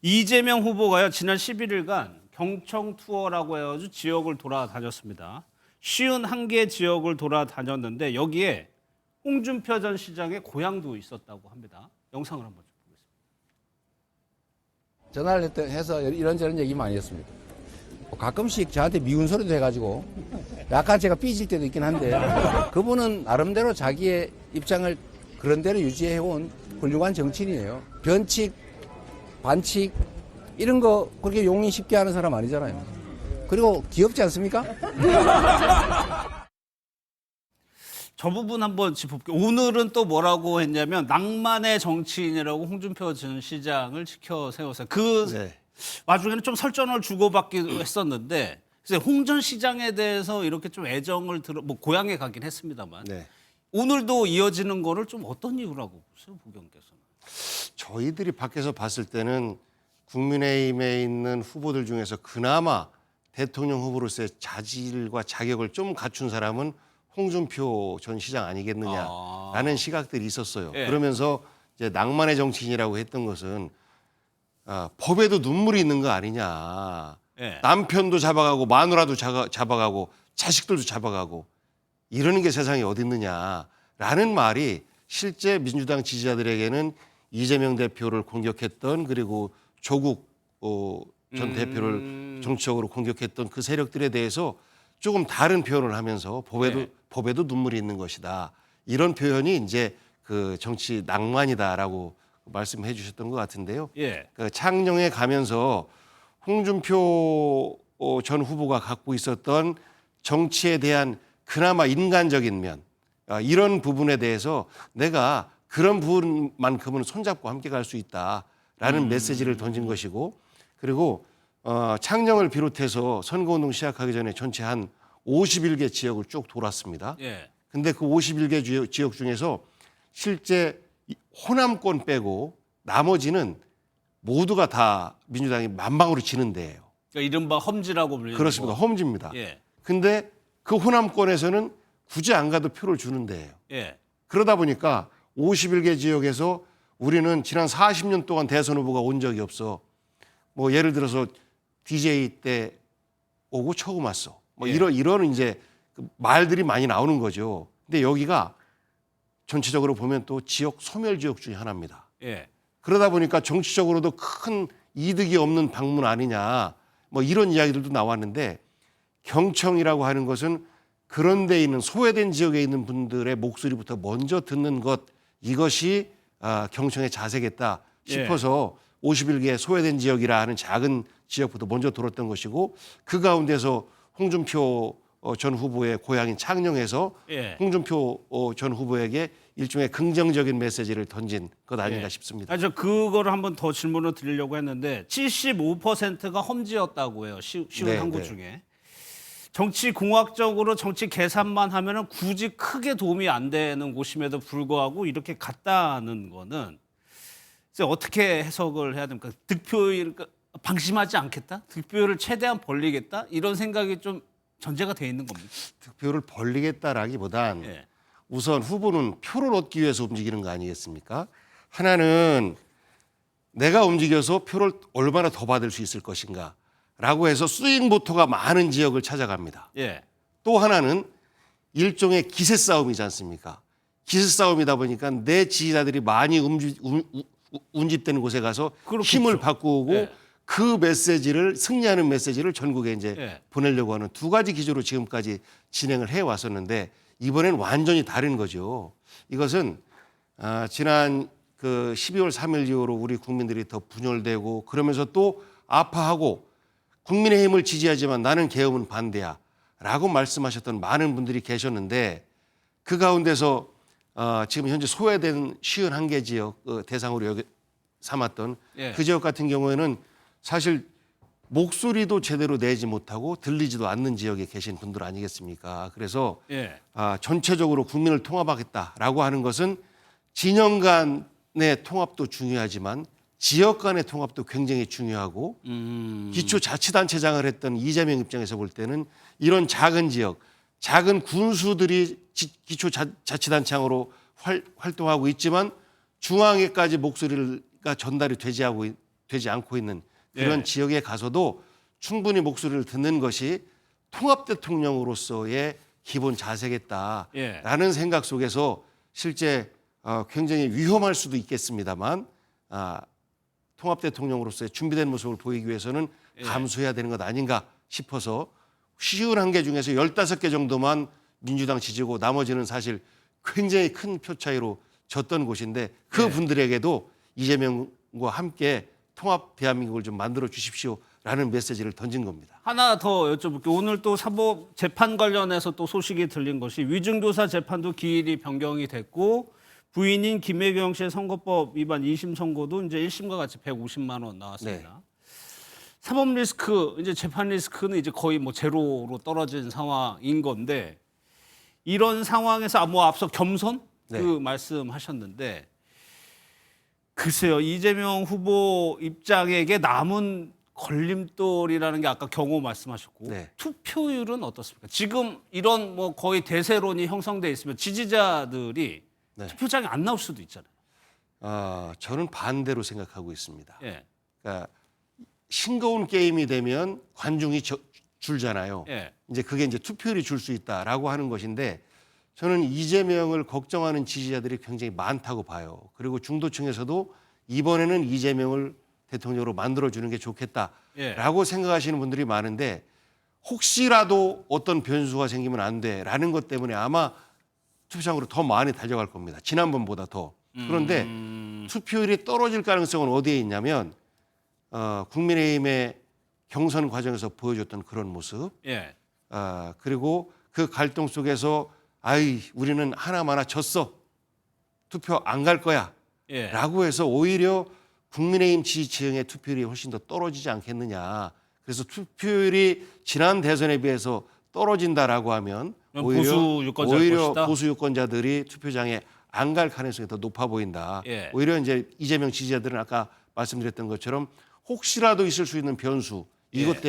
이재명 후보가요, 지난 11일간 경청 투어라고 해가지고 지역을 돌아다녔습니다. 51개 지역을 돌아다녔는데 여기에 홍준표 전 시장의 고향도 있었다고 합니다. 영상을 한번 좀 보겠습니다. 전화를 해서 이런저런 얘기 많이 했습니다. 가끔씩 저한테 미운 소리도 해가지고 약간 제가 삐질 때도 있긴 한데 그분은 나름대로 자기의 입장을 그런 대로 유지해온 훌륭한 정치인이에요. 변칙, 반칙 이런 거 그렇게 용인 쉽게 하는 사람 아니잖아요. 그리고 귀엽지 않습니까? 저 부분 한번 짚어볼게요. 오늘은 또 뭐라고 했냐면 낭만의 정치인이라고 홍준표 전 시장을 지켜 세웠어요. 그 와중에는 좀 설전을 주고받기도 했었는데 홍 전 시장에 대해서 이렇게 좀 애정을 뭐 고향에 가긴 했습니다만 오늘도 이어지는 거를 좀 어떤 이유라고 보세요, 부경께서는? 저희들이 밖에서 봤을 때는 국민의힘에 있는 후보들 중에서 그나마 대통령 후보로서의 자질과 자격을 좀 갖춘 사람은 홍준표 전 시장 아니겠느냐라는 시각들이 있었어요. 그러면서 이제 낭만의 정치인이라고 했던 것은 법에도 눈물이 있는 거 아니냐. 남편도 잡아가고 마누라도 잡아가고 자식들도 잡아가고 이러는 게 세상에 어디 있느냐라는 말이 실제 민주당 지지자들에게는 이재명 대표를 공격했던 그리고 조국 전 대표를 정치적으로 공격했던 그 세력들에 대해서 조금 다른 표현을 하면서 법에도 눈물이 있는 것이다. 이런 표현이 이제 그 정치 낭만이다라고 말씀해 주셨던 것 같은데요. 그 창녕에 가면서 홍준표 전 후보가 갖고 있었던 정치에 대한 그나마 인간적인 면 이런 부분에 대해서 내가 그런 부분만큼은 손잡고 함께 갈 수 있다라는 메시지를 던진 것이고 그리고 창녕을 비롯해서 선거운동 시작하기 전에 전체 한 51개 지역을 쭉 돌았습니다. 근데 그 51개 지역 중에서 실제 호남권 빼고 나머지는 모두가 다 민주당이 만방으로 지는 데예요. 그러니까 이른바 험지라고 불리는 그렇습니다. 험지입니다. 근데 그 호남권에서는 굳이 안 가도 표를 주는 데예요. 그러다 보니까 51개 지역에서 우리는 지난 40년 동안 대선 후보가 온 적이 없어. 뭐 예를 들어서 DJ 때 오고 처음 왔어. 뭐 이런 이제 말들이 많이 나오는 거죠. 근데 여기가 전체적으로 보면 또 지역 소멸 지역 중에 하나입니다. 그러다 보니까 정치적으로도 큰 이득이 없는 방문 아니냐. 뭐 이런 이야기들도 나왔는데 경청이라고 하는 것은 그런 데 있는 소외된 지역에 있는 분들의 목소리부터 먼저 듣는 것 이것이 경청의 자세겠다 싶어서 51개 소외된 지역이라 하는 작은 지역부터 먼저 들었던 것이고 그 가운데서 홍준표 전 후보의 고향인 창녕에서 홍준표 전 후보에게 일종의 긍정적인 메시지를 던진 것 아닌가 싶습니다. 저 그거를 한번 더 질문을 드리려고 했는데 75%가 험지였다고 해요. 쉬운 한 곳 중에. 정치 공학적으로 정치 계산만 하면은 굳이 크게 도움이 안 되는 곳임에도 불구하고 이렇게 갔다는 거는 어떻게 해석을 해야 됩니까? 득표율 방심하지 않겠다? 득표율을 최대한 벌리겠다? 이런 생각이 좀 전제가 돼 있는 겁니다. 득표를 벌리겠다라기보단 우선 후보는 표를 얻기 위해서 움직이는 거 아니겠습니까? 하나는 내가 움직여서 표를 얼마나 더 받을 수 있을 것인가 라고 해서 스윙 보터가 많은 지역을 찾아갑니다. 또 하나는 일종의 기세 싸움이지 않습니까? 기세 싸움이다 보니까 내 지지자들이 많이 운집되는 곳에 가서 힘을 바꾸고 그 메시지를 승리하는 메시지를 전국에 이제 보내려고 하는 두 가지 기조로 지금까지 진행을 해 왔었는데 이번엔 완전히 다른 거죠. 이것은 지난 그 12월 3일 이후로 우리 국민들이 더 분열되고 그러면서 또 아파하고 국민의힘을 지지하지만 나는 계엄은 반대야 라고 말씀하셨던 많은 분들이 계셨는데 그 가운데서 지금 현재 소외된 51개 지역 대상으로 삼았던 그 지역 같은 경우에는 사실 목소리도 제대로 내지 못하고 들리지도 않는 지역에 계신 분들 아니겠습니까? 그래서 전체적으로 국민을 통합하겠다라고 하는 것은 진영 간의 통합도 중요하지만 지역 간의 통합도 굉장히 중요하고 기초자치단체장을 했던 이재명 입장에서 볼 때는 이런 작은 지역, 작은 군수들이 기초자치단체장으로 활동하고 있지만 중앙에까지 목소리가 전달이 되지 되지 않고 있는 그런 예. 지역에 가서도 충분히 목소리를 듣는 것이 통합 대통령으로서의 기본 자세겠다라는 예. 생각 속에서 실제 굉장히 위험할 수도 있겠습니다만 통합 대통령으로서의 준비된 모습을 보이기 위해서는 예. 감수해야 되는 것 아닌가 싶어서 쉬운 한 개 중에서 15개 정도만 민주당 지지고 나머지는 사실 굉장히 큰 표 차이로 졌던 곳인데 그 예. 분들에게도 이재명과 함께 통합 대한민국을 좀 만들어 주십시오라는 메시지를 던진 겁니다. 하나 더 여쭤볼게요. 오늘 또 사법 재판 관련해서 또 소식이 들린 것이 위증교사 재판도 기일이 변경이 됐고 부인인 김혜경 씨의 선거법 위반 2심 선고도 이제 1심과 같이 150만 원 나왔습니다. 사법 리스크, 이제 재판 리스크는 이제 거의 뭐 제로로 떨어진 상황인 건데 이런 상황에서 뭐 앞서 겸손 네. 그 말씀하셨는데 글쎄요, 이재명 후보 입장에게 남은 걸림돌이라는 게 아까 경호 말씀하셨고 네. 투표율은 어떻습니까? 지금 이런 뭐 거의 대세론이 형성돼 있으면 지지자들이 네. 투표장에 안 나올 수도 있잖아요. 저는 반대로 생각하고 있습니다. 예, 그러니까 싱거운 게임이 되면 관중이 줄잖아요. 예, 이제 그게 이제 투표율이 줄 수 있다라고 하는 것인데 저는 이재명을 걱정하는 지지자들이 굉장히 많다고 봐요. 그리고 중도층에서도 이번에는 이재명을 대통령으로 만들어주는 게 좋겠다라고 생각하시는 분들이 많은데 혹시라도 어떤 변수가 생기면 안 돼라는 것 때문에 아마 투표장으로 더 많이 달려갈 겁니다. 지난번보다 더. 그런데 투표율이 떨어질 가능성은 어디에 있냐면 국민의힘의 경선 과정에서 보여줬던 그런 모습 예, 그리고 그 갈등 속에서 우리는 하나마나 졌어. 투표 안 갈 거야. 예. 라고 해서 오히려 국민의힘 지지층의 투표율이 훨씬 더 떨어지지 않겠느냐. 그래서 투표율이 지난 대선에 비해서 떨어진다라고 하면 보수 유권자일 오히려 것이다? 보수 유권자들이 투표장에 안 갈 가능성이 더 높아 보인다. 예. 오히려 이제 이재명 지지자들은 아까 말씀드렸던 것처럼 혹시라도 있을 수 있는 변수 이것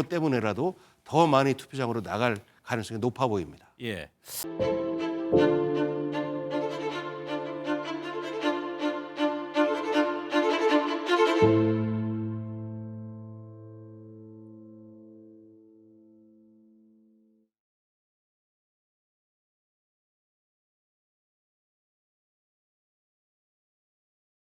때문에라도 더 많이 투표장으로 나갈 가능성이 높아 보입니다. 예.